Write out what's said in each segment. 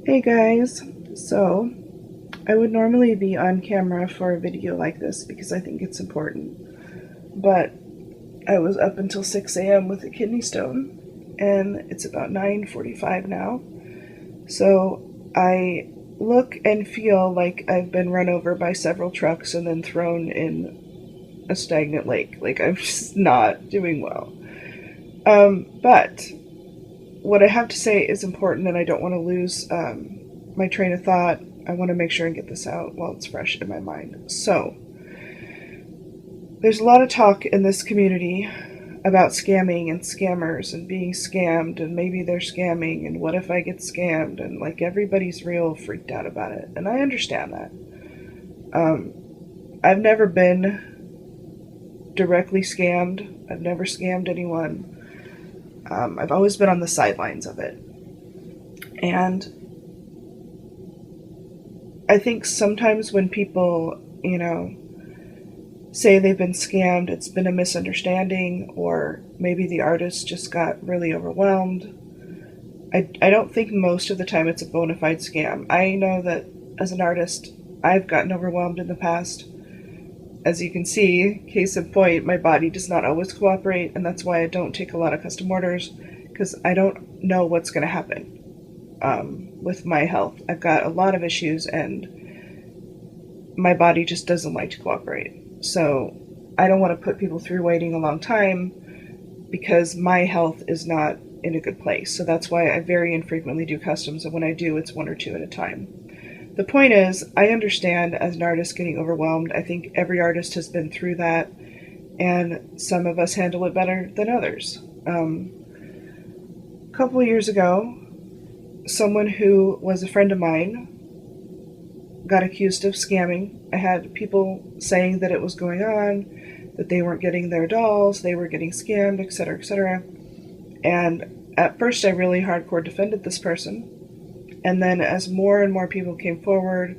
Hey guys, so I would normally be on camera for a video like this because I think it's important, but I was up until 6 a.m. with a kidney stone, and it's about 9:45 now, so I look and feel like I've been run over by several trucks and then thrown in a stagnant lake. Like, I'm just not doing well. But what I have to say is important, and I don't want to lose my train of thought. I want to make sure and get this out while it's fresh in my mind. So, there's a lot of talk in this community about scamming and scammers and being scammed, and maybe they're scamming, and what if I get scammed, and like everybody's real freaked out about it, and I understand that. I've never been directly scammed. I've never scammed anyone. I've always been on the sidelines of it. And I think sometimes when people, say they've been scammed, it's been a misunderstanding, or maybe the artist just got really overwhelmed. I don't think most of the time it's a bona fide scam. I know that as an artist, I've gotten overwhelmed in the past. As you can see, case in point, my body does not always cooperate, and that's why I don't take a lot of custom orders, because I don't know what's going to happen with my health. I've got a lot of issues, and my body just doesn't like to cooperate. So I don't want to put people through waiting a long time because my health is not in a good place. So that's why I very infrequently do customs, and when I do, it's one or two at a time. The point is, I understand as an artist getting overwhelmed. I think every artist has been through that, and some of us handle it better than others. A couple of years ago, someone who was a friend of mine got accused of scamming. I had people saying that it was going on, that they weren't getting their dolls, they were getting scammed, etc., etc. And at first I really hardcore defended this person. And then as more and more people came forward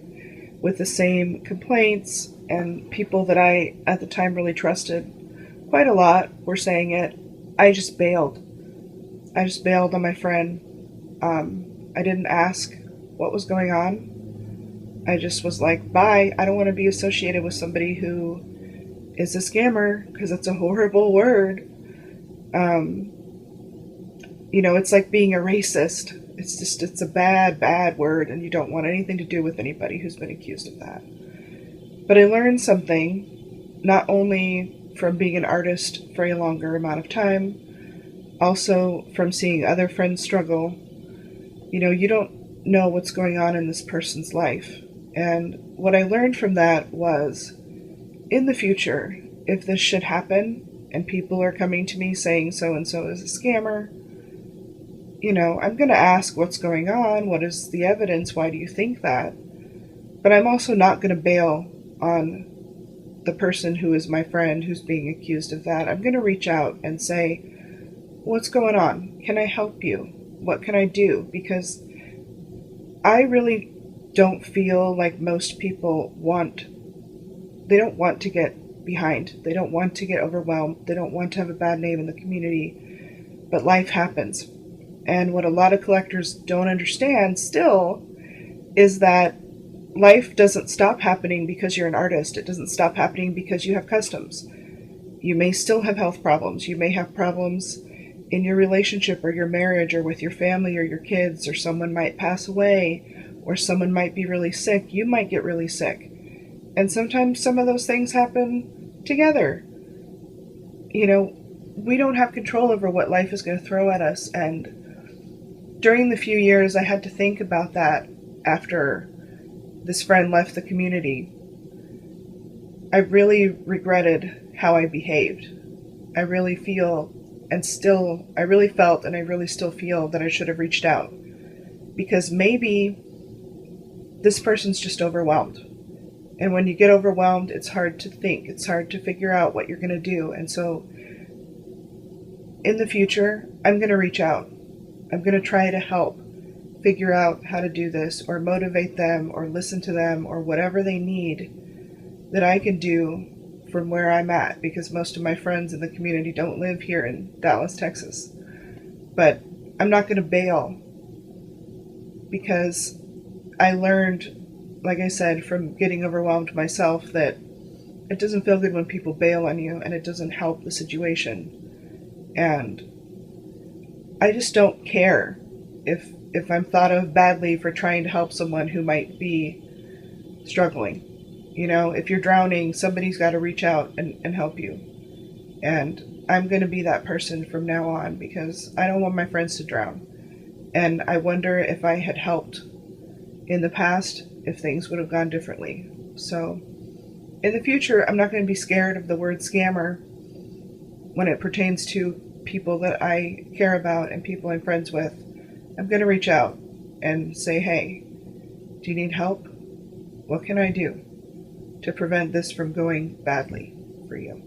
with the same complaints, and people that I at the time really trusted quite a lot were saying it, I just bailed. I just bailed on my friend. I didn't ask what was going on. I just was like, bye. I don't want to be associated with somebody who is a scammer, because it's a horrible word. It's like being a racist. It's a bad, bad word, and you don't want anything to do with anybody who's been accused of that. But I learned something, not only from being an artist for a longer amount of time, also from seeing other friends struggle. You don't know what's going on in this person's life. And what I learned from that was, in the future, if this should happen, and people are coming to me saying so-and-so is a scammer, I'm going to ask what's going on, what is the evidence, why do you think that? But I'm also not going to bail on the person who is my friend who's being accused of that. I'm going to reach out and say, what's going on? Can I help you? What can I do? Because I really don't feel like most people they don't want to get behind. They don't want to get overwhelmed. They don't want to have a bad name in the community. But life happens. And what a lot of collectors don't understand still is that life doesn't stop happening because you're an artist. It doesn't stop happening because you have customs. You may still have health problems. You may have problems in your relationship or your marriage or with your family or your kids, or someone might pass away, or someone might be really sick. You might get really sick. And sometimes some of those things happen together. We don't have control over what life is going to throw at us, and during the few years I had to think about that after this friend left the community, I really regretted how I behaved. I really felt, and I really still feel that I should have reached out, because maybe this person's just overwhelmed. And when you get overwhelmed, it's hard to think. It's hard to figure out what you're going to do. And so in the future, I'm going to reach out. I'm going to try to help figure out how to do this, or motivate them, or listen to them, or whatever they need that I can do from where I'm at, because most of my friends in the community don't live here in Dallas, Texas. But I'm not going to bail because I learned, like I said, from getting overwhelmed myself, that it doesn't feel good when people bail on you, and it doesn't help the situation. And I just don't care if I'm thought of badly for trying to help someone who might be struggling. You know, if you're drowning, somebody's got to reach out and help you. And I'm going to be that person from now on, because I don't want my friends to drown. And I wonder if I had helped in the past, if things would have gone differently. So in the future, I'm not going to be scared of the word scammer when it pertains to people that I care about and people I'm friends with. I'm going to reach out and say, hey, do you need help? What can I do to prevent this from going badly for you?